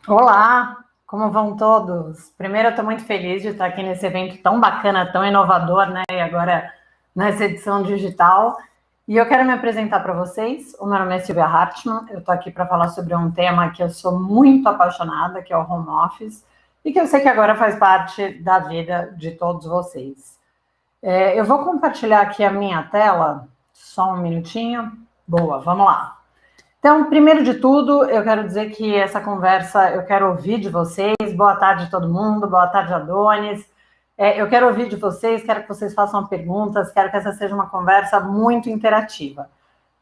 Olá, como vão todos? Primeiro, eu estou muito feliz de estar aqui nesse evento tão bacana, tão inovador, né? E agora nessa edição digital. E eu quero me apresentar para vocês. O meu nome é Silvia Hartmann. Eu estou aqui para falar sobre um tema que eu sou muito apaixonada, que é o home office, e que eu sei que agora faz parte da vida de todos vocês. Eu vou compartilhar aqui a minha tela, só um minutinho. Boa, vamos lá. Então, primeiro de tudo, eu quero dizer que essa conversa eu quero ouvir de vocês. Boa tarde todo mundo, boa tarde, Adonis. Eu quero ouvir de vocês, quero que vocês façam perguntas, quero que essa seja uma conversa muito interativa,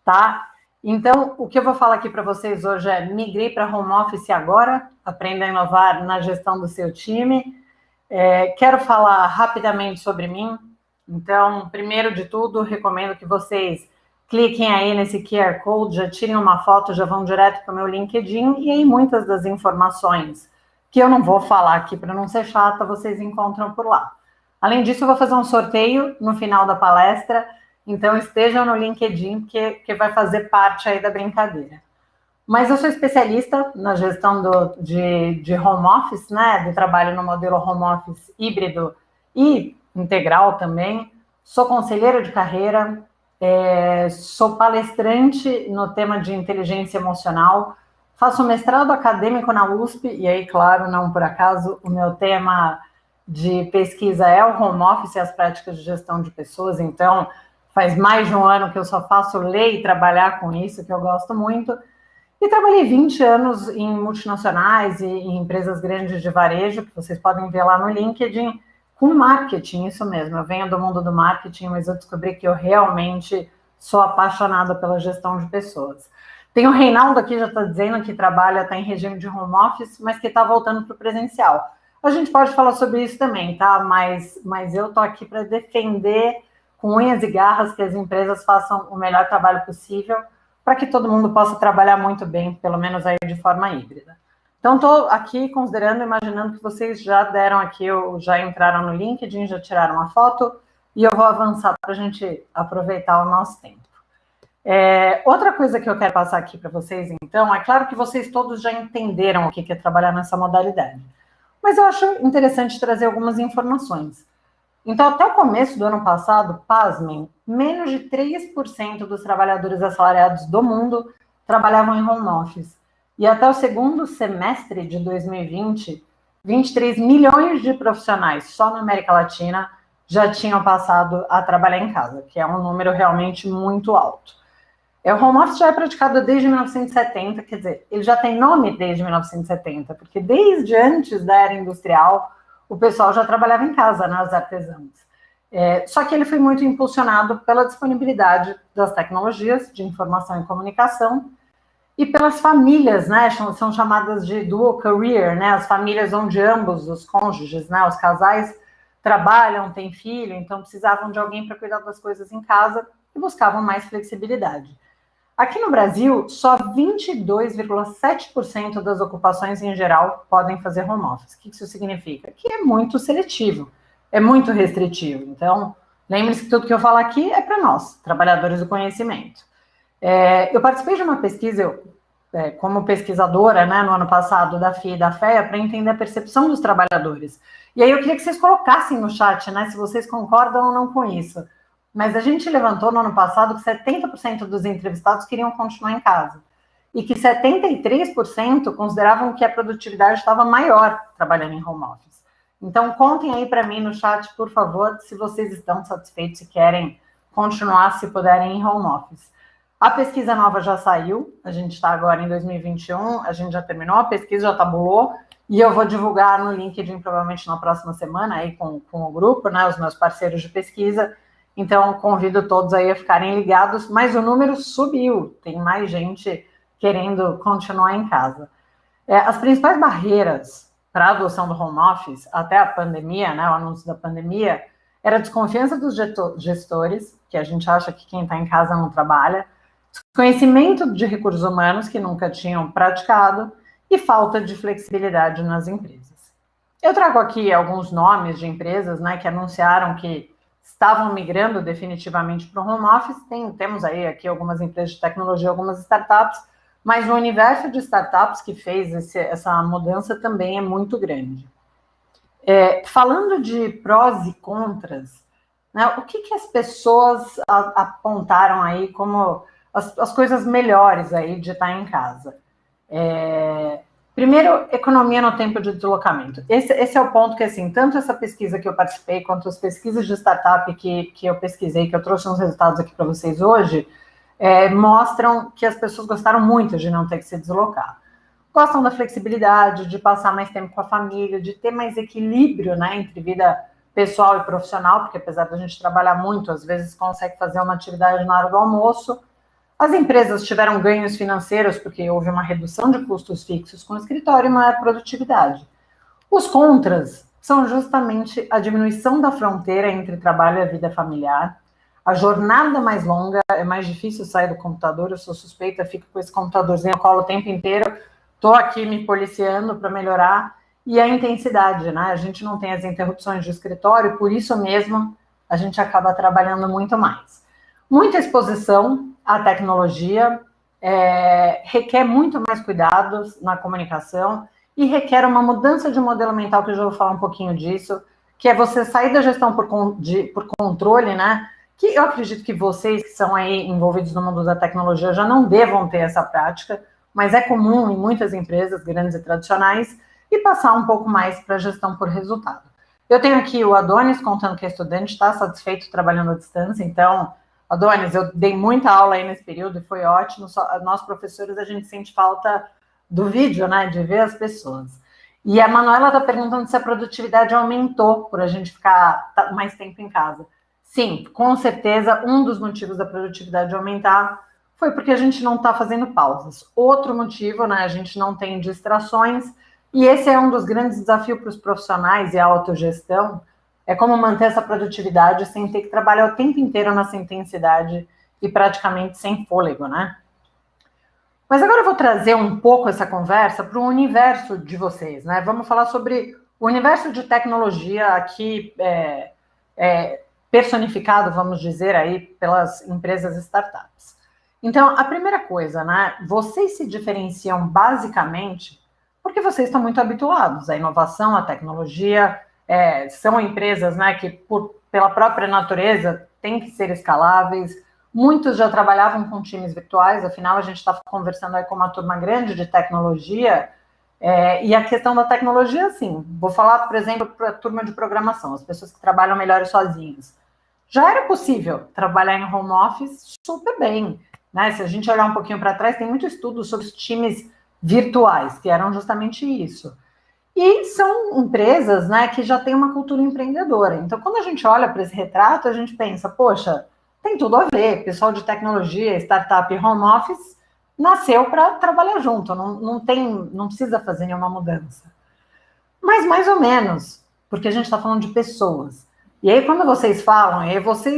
tá? Então, o que eu vou falar aqui para vocês hoje é migre para home office agora, aprenda a inovar na gestão do seu time. Quero falar rapidamente sobre mim. Então, primeiro de tudo, recomendo que vocês cliquem aí nesse QR Code, já tirem uma foto, já vão direto para o meu LinkedIn, e aí muitas das informações que eu não vou falar aqui para não ser chata, vocês encontram por lá. Além disso, eu vou fazer um sorteio no final da palestra, então estejam no LinkedIn, que vai fazer parte aí da brincadeira. Mas eu sou especialista na gestão de home office, né? Do trabalho no modelo home office híbrido e integral também. Sou conselheira de carreira, sou palestrante no tema de inteligência emocional, faço mestrado acadêmico na USP, e aí, claro, não por acaso, o meu tema de pesquisa é o home office e as práticas de gestão de pessoas, então faz mais de um ano que eu só faço ler e trabalhar com isso, que eu gosto muito. E trabalhei 20 anos em multinacionais e em empresas grandes de varejo, que vocês podem ver lá no LinkedIn, com marketing, isso mesmo. Eu venho do mundo do marketing, mas eu descobri que eu realmente sou apaixonada pela gestão de pessoas. Tem o Reinaldo aqui, já está dizendo que trabalha, está em regime de home office, mas que está voltando para o presencial. A gente pode falar sobre isso também, tá? Mas eu estou aqui para defender com unhas e garras que as empresas façam o melhor trabalho possível para que todo mundo possa trabalhar muito bem, pelo menos aí de forma híbrida. Então, estou aqui considerando, imaginando que vocês já deram aqui, já entraram no LinkedIn, já tiraram a foto, e eu vou avançar para a gente aproveitar o nosso tempo. Outra coisa que eu quero passar aqui para vocês, então, é claro que vocês todos já entenderam o que é trabalhar nessa modalidade, mas eu acho interessante trazer algumas informações. Então, até o começo do ano passado, pasmem, menos de 3% dos trabalhadores assalariados do mundo trabalhavam em home office. E até o segundo semestre de 2020, 23 milhões de profissionais só na América Latina já tinham passado a trabalhar em casa, que é um número realmente muito alto. O home office já é praticado desde 1970, quer dizer, ele já tem nome desde 1970, porque desde antes da era industrial, o pessoal já trabalhava em casa, né, os artesãos. Só que ele foi muito impulsionado pela disponibilidade das tecnologias de informação e comunicação e pelas famílias, né, são chamadas de dual career, né, as famílias onde ambos os cônjuges, né, os casais trabalham, têm filho, então precisavam de alguém para cuidar das coisas em casa e buscavam mais flexibilidade. Aqui no Brasil, só 22,7% das ocupações em geral podem fazer home office. O que isso significa? Que é muito seletivo, é muito restritivo. Então, lembre-se que tudo que eu falo aqui é para nós, trabalhadores do conhecimento. Eu participei de uma pesquisa, como pesquisadora, né, no ano passado, da FIA e da FEA, para entender a percepção dos trabalhadores. E aí eu queria que vocês colocassem no chat, né, se vocês concordam ou não com isso. Mas a gente levantou no ano passado que 70% dos entrevistados queriam continuar em casa. E que 73% consideravam que a produtividade estava maior trabalhando em home office. Então, contem aí para mim no chat, por favor, se vocês estão satisfeitos e querem continuar, se puderem, em home office. A pesquisa nova já saiu, a gente está agora em 2021, a gente já terminou, a pesquisa já tabulou, e eu vou divulgar no LinkedIn provavelmente na próxima semana, aí com o grupo, né, os meus parceiros de pesquisa. Então, convido todos aí a ficarem ligados, mas o número subiu, tem mais gente querendo continuar em casa. As principais barreiras para a adoção do home office, até a pandemia, né, o anúncio da pandemia, era a desconfiança dos gestores, que a gente acha que quem está em casa não trabalha, desconhecimento de recursos humanos, que nunca tinham praticado, e falta de flexibilidade nas empresas. Eu trago aqui alguns nomes de empresas, né, que anunciaram que estavam migrando definitivamente para o home office. Temos aí aqui algumas empresas de tecnologia, algumas startups, mas o universo de startups que fez essa mudança também é muito grande. Falando de prós e contras, né, o que as pessoas apontaram aí como as coisas melhores aí de estar em casa? Primeiro, economia no tempo de deslocamento. Esse é o ponto que, assim, tanto essa pesquisa que eu participei, quanto as pesquisas de startup que eu pesquisei, que eu trouxe uns resultados aqui para vocês hoje, mostram que as pessoas gostaram muito de não ter que se deslocar. Gostam da flexibilidade, de passar mais tempo com a família, de ter mais equilíbrio, né, entre vida pessoal e profissional, porque apesar da gente trabalhar muito, às vezes consegue fazer uma atividade na hora do almoço. As empresas tiveram ganhos financeiros porque houve uma redução de custos fixos com o escritório e maior produtividade. Os contras são justamente a diminuição da fronteira entre trabalho e a vida familiar, a jornada mais longa, é mais difícil sair do computador, eu sou suspeita, fico com esse computadorzinho no colo o tempo inteiro, estou aqui me policiando para melhorar, e a intensidade, né? A gente não tem as interrupções de escritório, por isso mesmo a gente acaba trabalhando muito mais. Muita exposição à tecnologia, requer muito mais cuidados na comunicação e requer uma mudança de modelo mental, que eu já vou falar um pouquinho disso, que é você sair da gestão por controle, né? Que eu acredito que vocês que são aí envolvidos no mundo da tecnologia já não devam ter essa prática, mas é comum em muitas empresas grandes e tradicionais, e passar um pouco mais para a gestão por resultado. Eu tenho aqui o Adonis contando que é estudante, está satisfeito trabalhando à distância, então, Adonis, eu dei muita aula aí nesse período e foi ótimo, nós professores, a gente sente falta do vídeo, né, de ver as pessoas. E a Manuela está perguntando se a produtividade aumentou por a gente ficar mais tempo em casa. Sim, com certeza, um dos motivos da produtividade aumentar foi porque a gente não está fazendo pausas. Outro motivo, né, a gente não tem distrações, e esse é um dos grandes desafios para os profissionais e a autogestão, é como manter essa produtividade sem ter que trabalhar o tempo inteiro nessa intensidade e praticamente sem fôlego, né? Mas agora eu vou trazer um pouco essa conversa para o universo de vocês, né? Vamos falar sobre o universo de tecnologia aqui personificado, vamos dizer, aí pelas empresas startups. Então, a primeira coisa, né? Vocês se diferenciam basicamente porque vocês estão muito habituados à inovação, à tecnologia, são empresas, né, que pela própria natureza têm que ser escaláveis. Muitos já trabalhavam com times virtuais, afinal a gente está conversando aí com uma turma grande de tecnologia, e a questão da tecnologia, sim, vou falar, por exemplo, para a turma de programação, as pessoas que trabalham melhor sozinhas. Já era possível trabalhar em home office super bem, né? Se a gente olhar um pouquinho para trás, tem muito estudo sobre os times virtuais, que eram justamente isso. E são empresas, né, que já têm uma cultura empreendedora. Então, quando a gente olha para esse retrato, a gente pensa, poxa, tem tudo a ver. Pessoal de tecnologia, startup e home office nasceu para trabalhar junto, não precisa fazer nenhuma mudança. Mas mais ou menos, porque a gente está falando de pessoas. E aí, quando vocês falam,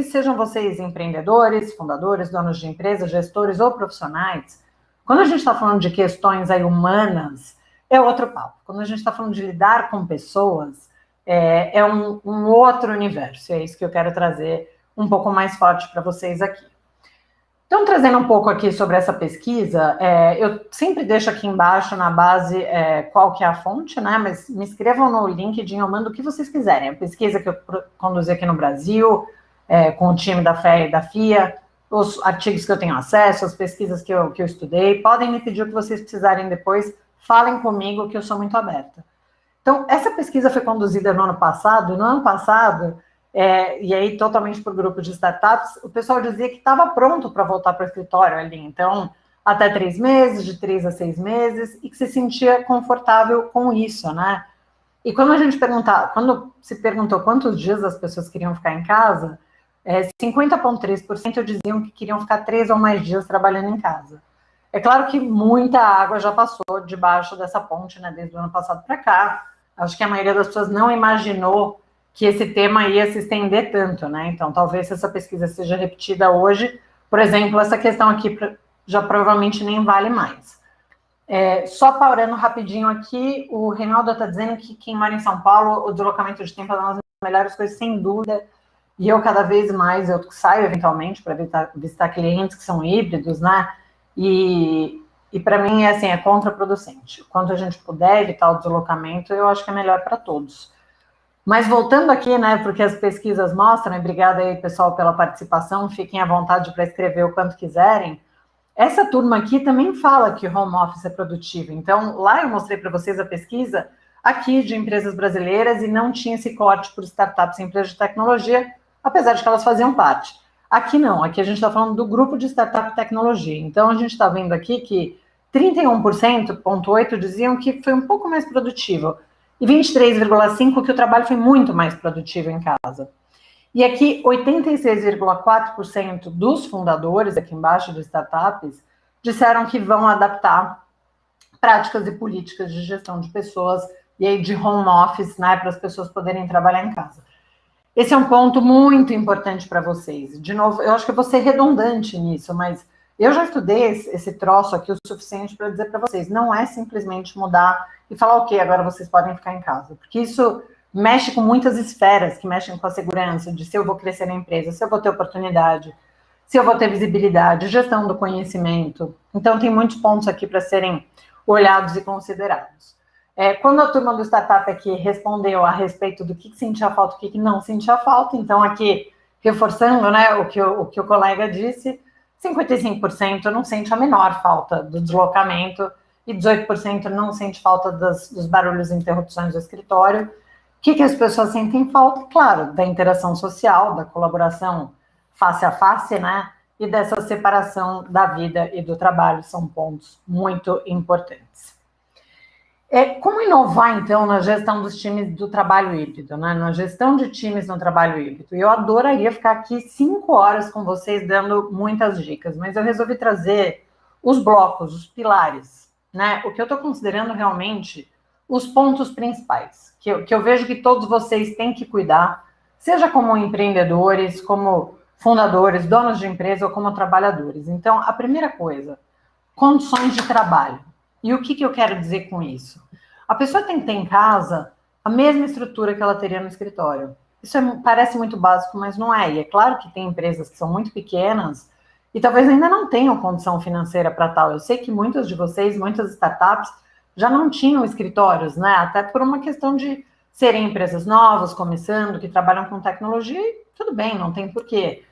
sejam vocês empreendedores, fundadores, donos de empresas, gestores ou profissionais, quando a gente está falando de questões aí humanas, é outro papo. Quando a gente está falando de lidar com pessoas, é um outro universo. É isso que eu quero trazer um pouco mais forte para vocês aqui. Então, trazendo um pouco aqui sobre essa pesquisa, eu sempre deixo aqui embaixo na base qual que é a fonte, né? Mas me inscrevam no LinkedIn, eu mando o que vocês quiserem. A pesquisa que eu conduzi aqui no Brasil, com o time da FEA e da FIA, os artigos que eu tenho acesso, as pesquisas que eu estudei, podem me pedir o que vocês precisarem depois, falem comigo que eu sou muito aberta. Então, essa pesquisa foi conduzida no ano passado, e aí totalmente por grupo de startups, o pessoal dizia que estava pronto para voltar para o escritório ali, então, até 3 meses, de 3 a 6 meses, e que se sentia confortável com isso, né? E quando se perguntou quantos dias as pessoas queriam ficar em casa, 50,3% diziam que queriam ficar 3 ou mais dias trabalhando em casa. É claro que muita água já passou debaixo dessa ponte, né, desde o ano passado para cá. Acho que a maioria das pessoas não imaginou que esse tema ia se estender tanto, né? Então, talvez se essa pesquisa seja repetida hoje, por exemplo, essa questão aqui já provavelmente nem vale mais. Só parando rapidinho aqui, o Reinaldo está dizendo que quem mora em São Paulo, o deslocamento de tempo é uma das melhores coisas, sem dúvida. E eu, cada vez mais, eu saio eventualmente para visitar clientes que são híbridos, né? E E para mim, assim, é contraproducente. Quanto a gente puder evitar o deslocamento, eu acho que é melhor para todos. Mas voltando aqui, né, porque as pesquisas mostram, e obrigada aí, pessoal, pela participação, fiquem à vontade para escrever o quanto quiserem. Essa turma aqui também fala que home office é produtivo. Então, lá eu mostrei para vocês a pesquisa aqui de empresas brasileiras e não tinha esse corte por startups e empresas de tecnologia, apesar de que elas faziam parte. Aqui não, aqui a gente está falando do grupo de startup e tecnologia. Então, a gente está vendo aqui que 31,8% diziam que foi um pouco mais produtivo e 23,5% que o trabalho foi muito mais produtivo em casa. E aqui, 86,4% dos fundadores, aqui embaixo de startups, disseram que vão adaptar práticas e políticas de gestão de pessoas e aí de home office, né, para as pessoas poderem trabalhar em casa. Esse é um ponto muito importante para vocês. De novo, eu acho que eu vou ser redundante nisso, mas eu já estudei esse troço aqui o suficiente para dizer para vocês, não é simplesmente mudar e falar, ok, agora vocês podem ficar em casa, porque isso mexe com muitas esferas que mexem com a segurança, de se eu vou crescer na empresa, se eu vou ter oportunidade, se eu vou ter visibilidade, gestão do conhecimento. Então, tem muitos pontos aqui para serem olhados e considerados. Quando a turma do Startup aqui respondeu a respeito do que sentia falta, o que não sentia falta, então aqui, reforçando, né, o que o colega disse, 55% não sente a menor falta do deslocamento e 18% não sente falta dos barulhos e interrupções do escritório. O que as pessoas sentem falta? Claro, da interação social, da colaboração face a face, né, e dessa separação da vida e do trabalho, são pontos muito importantes. Como inovar, então, na gestão dos times do trabalho híbrido, né? Na gestão de times no trabalho híbrido? Eu adoraria ficar aqui 5 horas com vocês dando muitas dicas, mas eu resolvi trazer os blocos, os pilares, né? O que eu estou considerando realmente os pontos principais, que eu vejo que todos vocês têm que cuidar, seja como empreendedores, como fundadores, donos de empresa ou como trabalhadores. Então, a primeira coisa, condições de trabalho. E o que eu quero dizer com isso? A pessoa tem que ter em casa a mesma estrutura que ela teria no escritório. Isso parece muito básico, mas não é. E é claro que tem empresas que são muito pequenas e talvez ainda não tenham condição financeira para tal. Eu sei que muitos de vocês, muitas startups, já não tinham escritórios, né? Até por uma questão de serem empresas novas, começando, que trabalham com tecnologia, e tudo bem, não tem porquê.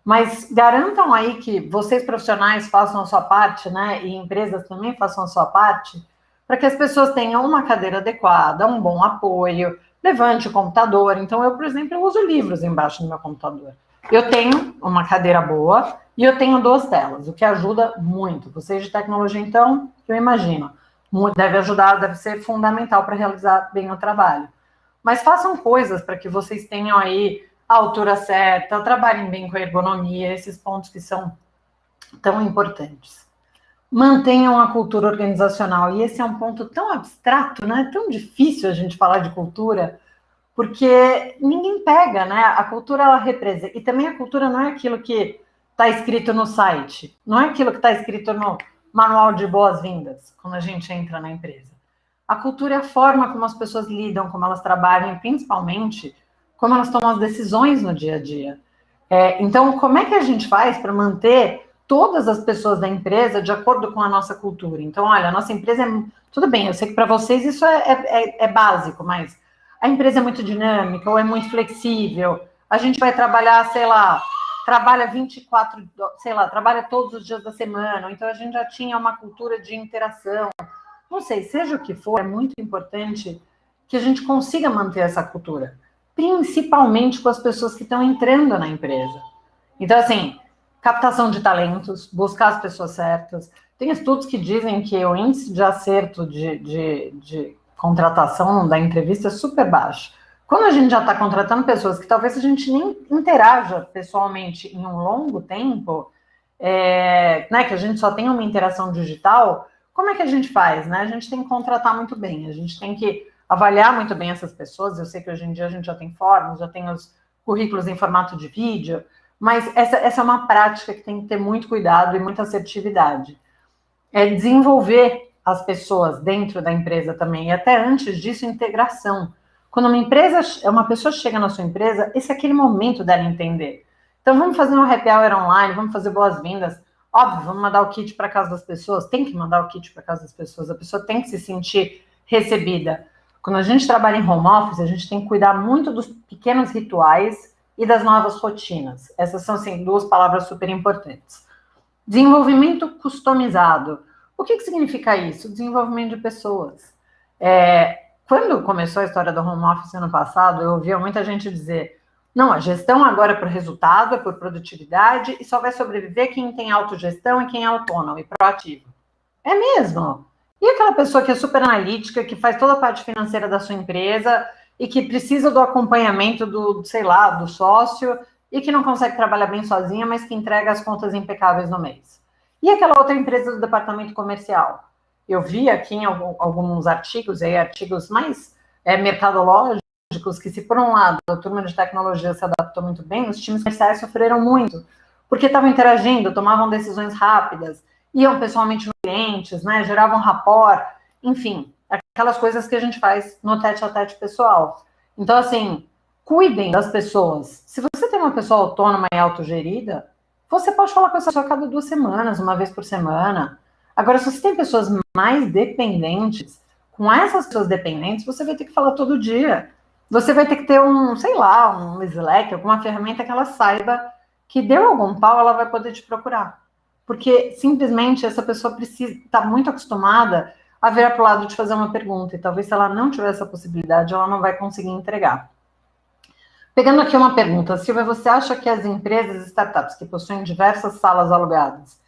Mas garantam aí que vocês profissionais façam a sua parte, né? E empresas também façam a sua parte, para que as pessoas tenham uma cadeira adequada, um bom apoio, levante o computador. Então, eu, por exemplo, eu uso livros embaixo do meu computador. Eu tenho uma cadeira boa e eu tenho 2 telas, o que ajuda muito. Vocês de tecnologia, então, eu imagino, deve ajudar, deve ser fundamental para realizar bem o trabalho. Mas façam coisas para que vocês tenham aí a altura certa, trabalhem bem com a ergonomia, esses pontos que são tão importantes. Mantenham a cultura organizacional, e esse é um ponto tão abstrato, né? Tão difícil a gente falar de cultura, porque ninguém pega, né? A cultura, ela representa, e também a cultura não é aquilo que está escrito no site, não é aquilo que está escrito no manual de boas-vindas, quando a gente entra na empresa. A cultura é a forma como as pessoas lidam, como elas trabalham, e principalmente como elas tomam as decisões no dia a dia. Então, como é que a gente faz para manter todas as pessoas da empresa de acordo com a nossa cultura? Então, olha, a nossa empresa é... Tudo bem, eu sei que para vocês isso é básico, mas a empresa é muito dinâmica ou é muito flexível. A gente vai trabalhar, sei lá, trabalha 24, sei lá, trabalha todos os dias da semana. Então, a gente já tinha uma cultura de interação. Não sei, seja o que for, é muito importante que a gente consiga manter essa cultura, principalmente com as pessoas que estão entrando na empresa. Então, assim, captação de talentos, buscar as pessoas certas. Tem estudos que dizem que o índice de acerto de contratação da entrevista é super baixo. Quando a gente já está contratando pessoas que talvez a gente nem interaja pessoalmente em um longo tempo, né, que a gente só tem uma interação digital, como é que a gente faz? Né? A gente tem que contratar muito bem, a gente tem que avaliar muito bem essas pessoas. Eu sei que hoje em dia a gente já tem formas, já tem os currículos em formato de vídeo, mas essa é uma prática que tem que ter muito cuidado e muita assertividade. Desenvolver as pessoas dentro da empresa também, e até antes disso, integração. Quando uma pessoa chega na sua empresa, esse é aquele momento dela entender. Então, vamos fazer um happy hour online, vamos fazer boas-vindas. Óbvio, vamos mandar o kit para casa das pessoas, tem que mandar o kit para casa das pessoas, a pessoa tem que se sentir recebida. Quando a gente trabalha em home office, a gente tem que cuidar muito dos pequenos rituais e das novas rotinas. Essas são, assim, duas palavras super importantes. Desenvolvimento customizado. O que significa isso? Desenvolvimento de pessoas. Quando começou a história do home office ano passado, eu ouvia muita gente dizer: não, a gestão agora é por resultado, é por produtividade, e só vai sobreviver quem tem autogestão e quem é autônomo e proativo. É mesmo? E aquela pessoa que é super analítica, que faz toda a parte financeira da sua empresa e que precisa do acompanhamento do, sei lá, do sócio e que não consegue trabalhar bem sozinha, mas que entrega as contas impecáveis no mês? E aquela outra empresa do departamento comercial? Eu vi aqui em alguns artigos, artigos mais mercadológicos, que se por um lado a turma de tecnologia se adaptou muito bem, os times comerciais sofreram muito, porque estavam interagindo, tomavam decisões rápidas, iam pessoalmente nos clientes, né, geravam rapport, enfim, aquelas coisas que a gente faz no tete-a-tete pessoal. Então, assim, cuidem das pessoas. Se você tem uma pessoa autônoma e autogerida, você pode falar com essa pessoa a cada 2 semanas, uma vez por semana. Agora, se você tem pessoas mais dependentes, com essas pessoas dependentes, você vai ter que falar todo dia. Você vai ter que ter um, sei lá, um Slack, alguma ferramenta que ela saiba que deu algum pau, ela vai poder te procurar. Porque simplesmente essa pessoa precisa estar muito acostumada a virar para o lado de fazer uma pergunta. E talvez se ela não tiver essa possibilidade, ela não vai conseguir entregar. Pegando aqui uma pergunta, Silvia, você acha que as empresas e startups que possuem diversas salas alugadas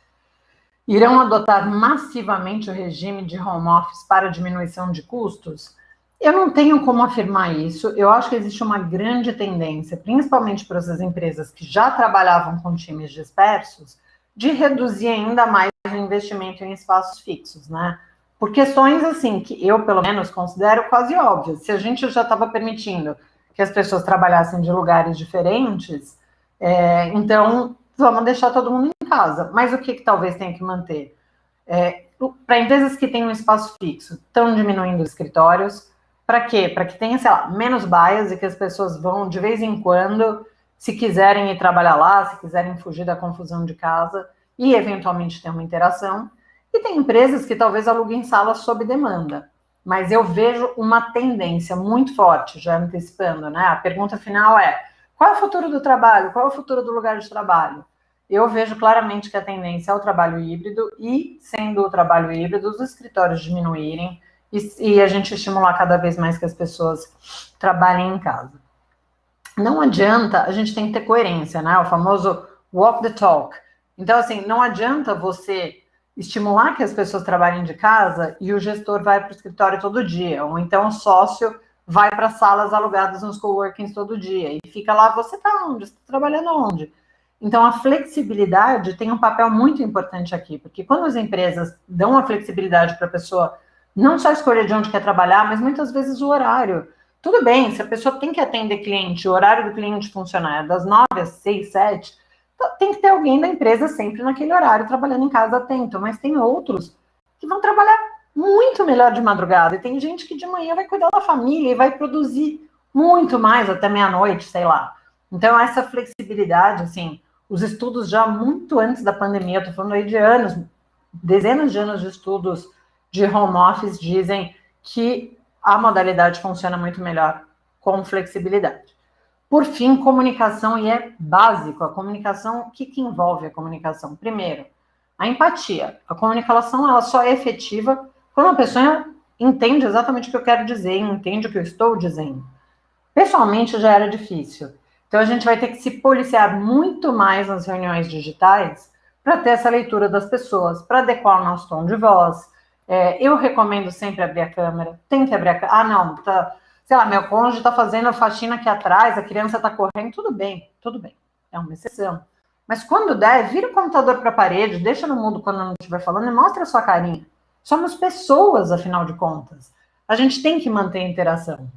irão adotar massivamente o regime de home office para diminuição de custos? Eu não tenho como afirmar isso. Eu acho que existe uma grande tendência, principalmente para essas empresas que já trabalhavam com times dispersos, de reduzir ainda mais o investimento em espaços fixos, né? Por questões, assim, que eu, pelo menos, considero quase óbvias. Se a gente já estava permitindo que as pessoas trabalhassem de lugares diferentes, então vamos deixar todo mundo em casa. Mas o que talvez tenha que manter? Para empresas que têm um espaço fixo, estão diminuindo os escritórios. Para quê? Para que tenha, sei lá, menos bias e que as pessoas vão, de vez em quando, se quiserem ir trabalhar lá, se quiserem fugir da confusão de casa e, eventualmente, ter uma interação. E tem empresas que talvez aluguem salas sob demanda. Mas eu vejo uma tendência muito forte, já antecipando, né? A pergunta final é: qual é o futuro do trabalho? Qual é o futuro do lugar de trabalho? Eu vejo claramente que a tendência é o trabalho híbrido e, sendo o trabalho híbrido, os escritórios diminuírem e a gente estimular cada vez mais que as pessoas trabalhem em casa. Não adianta, a gente tem que ter coerência, né? O famoso walk the talk. Então, assim, não adianta você estimular que as pessoas trabalhem de casa e o gestor vai para o escritório todo dia, ou então o sócio vai para salas alugadas nos coworkings todo dia e fica lá, você está onde? Você está trabalhando onde? Então, a flexibilidade tem um papel muito importante aqui, porque quando as empresas dão a flexibilidade para a pessoa não só escolher de onde quer trabalhar, mas muitas vezes o horário. Tudo bem, se a pessoa tem que atender cliente, o horário do cliente funcionar é das 9 às 6, 7, tem que ter alguém da empresa sempre naquele horário, trabalhando em casa atento, mas tem outros que vão trabalhar muito melhor de madrugada, e tem gente que de manhã vai cuidar da família e vai produzir muito mais até meia-noite, sei lá. Então, essa flexibilidade, assim, os estudos já muito antes da pandemia, eu tô falando aí de anos, dezenas de anos de estudos de home office dizem que a modalidade funciona muito melhor com flexibilidade. Por fim, comunicação, e é básico. A comunicação, o que envolve a comunicação? Primeiro, a empatia. A comunicação, ela só é efetiva quando a pessoa entende exatamente o que eu quero dizer, entende o que eu estou dizendo. Pessoalmente, já era difícil. Então, a gente vai ter que se policiar muito mais nas reuniões digitais para ter essa leitura das pessoas, para adequar o nosso tom de voz. Eu recomendo sempre abrir a câmera. Tem que abrir a câmera. Ah, não, tá... Sei lá, meu cônjuge está fazendo a faxina aqui atrás, a criança está correndo, tudo bem, é uma exceção. Mas quando der, vira o computador para a parede, deixa no mudo quando não estiver falando e mostra a sua carinha. Somos pessoas, afinal de contas. A gente tem que manter a interação.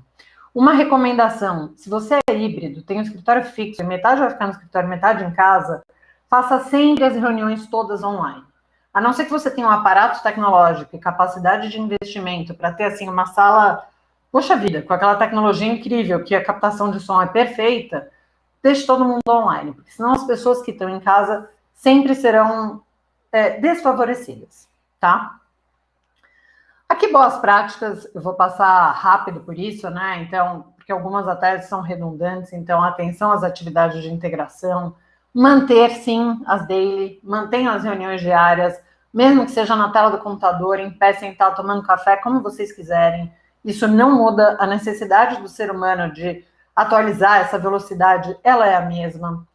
Uma recomendação, se você é híbrido, tem um escritório fixo, metade vai ficar no escritório, metade em casa, faça sempre as reuniões todas online. A não ser que você tenha um aparato tecnológico e capacidade de investimento para ter, assim, uma sala... Poxa vida, com aquela tecnologia incrível, que a captação de som é perfeita, deixe todo mundo online, porque senão as pessoas que estão em casa sempre serão desfavorecidas, tá? Aqui, boas práticas, eu vou passar rápido por isso, né? Então, porque algumas até são redundantes, então, atenção às atividades de integração, manter, sim, as daily, mantenham as reuniões diárias, mesmo que seja na tela do computador, em pé, sentado, tomando café, como vocês quiserem. Isso não muda a necessidade do ser humano de atualizar essa velocidade, ela é a mesma.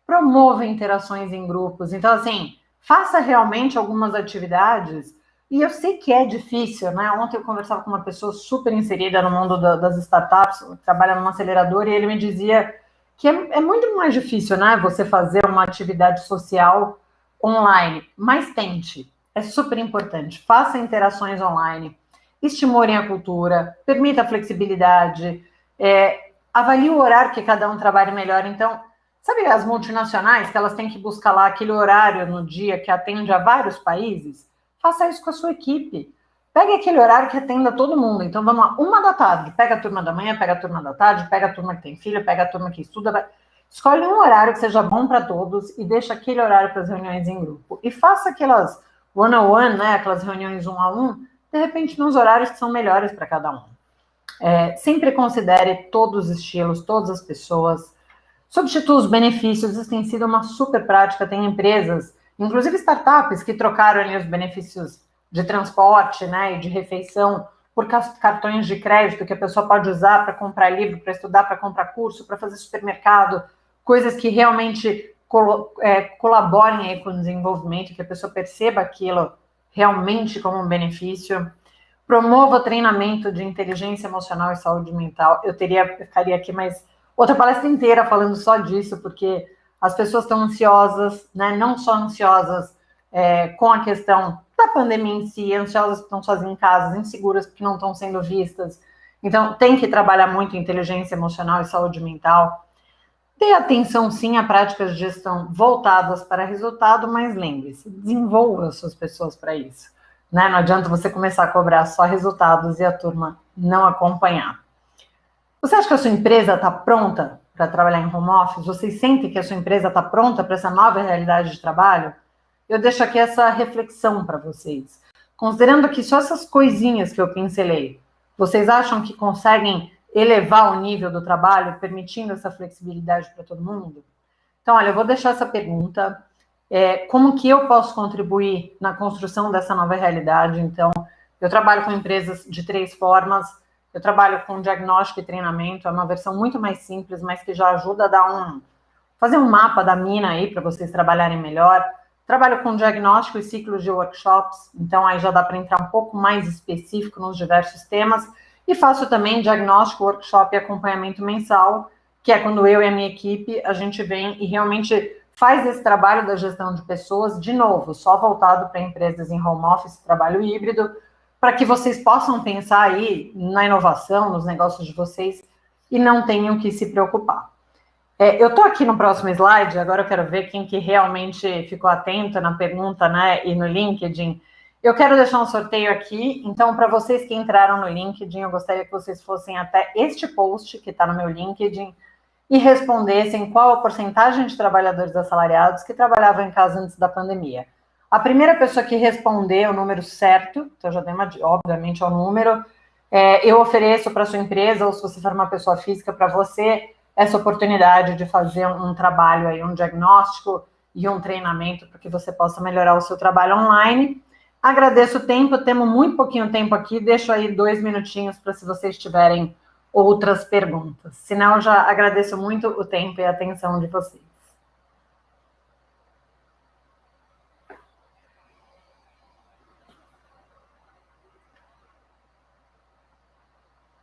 Promova interações em grupos. Então, assim, faça realmente algumas atividades. E eu sei que é difícil, né? Ontem eu conversava com uma pessoa super inserida no mundo das startups, trabalha numa aceleradora, e ele me dizia que é muito mais difícil, né? Você fazer uma atividade social online. Mas tente, é super importante. Faça interações online, estimulem a cultura, permita a flexibilidade, avalie o horário que cada um trabalhe melhor. Então, sabe as multinacionais que elas têm que buscar lá aquele horário no dia que atende a vários países? Faça isso com a sua equipe. Pegue aquele horário que atenda todo mundo. Então, vamos lá, 1 da tarde. Pega a turma da manhã, pega a turma da tarde, pega a turma que tem filho, pega a turma que estuda. Escolhe um horário que seja bom para todos e deixa aquele horário para as reuniões em grupo. E faça aquelas one-on-one, né, aquelas reuniões 1-a-1, de repente nos horários que são melhores para cada um. Sempre considere todos os estilos, todas as pessoas. Substitua os benefícios, isso tem sido uma super prática. Tem empresas, inclusive startups, que trocaram ali os benefícios de transporte, né, e de refeição por cartões de crédito que a pessoa pode usar para comprar livro, para estudar, para comprar curso, para fazer supermercado, coisas que realmente colaborem aí com o desenvolvimento, que a pessoa perceba aquilo realmente como um benefício. Promova o treinamento de inteligência emocional e saúde mental. Eu ficaria aqui mais outra palestra inteira falando só disso, porque as pessoas estão ansiosas, né? Não só ansiosas com a questão da pandemia em si, ansiosas porque estão sozinhas em casa, inseguras porque não estão sendo vistas. Então, tem que trabalhar muito inteligência emocional e saúde mental. Dê atenção, sim, a práticas de gestão voltadas para resultado, mas lembre-se, desenvolva as suas pessoas para isso. Né? Não adianta você começar a cobrar só resultados e a turma não acompanhar. Você acha que a sua empresa está pronta para trabalhar em home office? Vocês sentem que a sua empresa está pronta para essa nova realidade de trabalho? Eu deixo aqui essa reflexão para vocês. Considerando que só essas coisinhas que eu pincelei, vocês acham que conseguem elevar o nível do trabalho, permitindo essa flexibilidade para todo mundo? Então, olha, eu vou deixar essa pergunta. Como que eu posso contribuir na construção dessa nova realidade? Então, eu trabalho com empresas de 3 formas. Eu trabalho com diagnóstico e treinamento, é uma versão muito mais simples, mas que já ajuda a fazer um mapa da mina aí para vocês trabalharem melhor. Trabalho com diagnóstico e ciclos de workshops, então aí já dá para entrar um pouco mais específico nos diversos temas. E faço também diagnóstico, workshop e acompanhamento mensal, que é quando eu e a minha equipe, a gente vem e realmente faz esse trabalho da gestão de pessoas, de novo, só voltado para empresas em home office, trabalho híbrido, para que vocês possam pensar aí na inovação, nos negócios de vocês, e não tenham que se preocupar. Eu estou aqui no próximo slide, agora eu quero ver quem que realmente ficou atento na pergunta, né, e no LinkedIn. Eu quero deixar um sorteio aqui, então, para vocês que entraram no LinkedIn, eu gostaria que vocês fossem até este post, que está no meu LinkedIn, e respondessem qual a porcentagem de trabalhadores assalariados que trabalhavam em casa antes da pandemia. A primeira pessoa que responder o número certo, então eu já dei obviamente, é o número, eu ofereço para a sua empresa, ou se você for uma pessoa física, para você, essa oportunidade de fazer um trabalho aí, um diagnóstico e um treinamento para que você possa melhorar o seu trabalho online. Agradeço o tempo, temos muito pouquinho tempo aqui, deixo aí 2 minutinhos para se vocês tiverem outras perguntas. Senão, eu já agradeço muito o tempo e a atenção de vocês.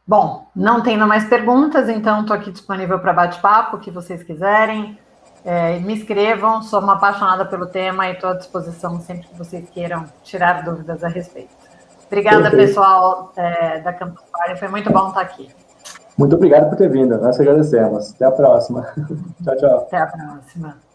Bom, não tendo mais perguntas, então estou aqui disponível para bate-papo, o que vocês quiserem. Me inscrevam, sou uma apaixonada pelo tema e estou à disposição sempre que vocês queiram tirar dúvidas a respeito. Obrigada, pessoal da Campus, foi muito bom estar aqui. Muito obrigado por ter vindo, nós agradecemos. Até a próxima. Tchau, tchau. Até a próxima.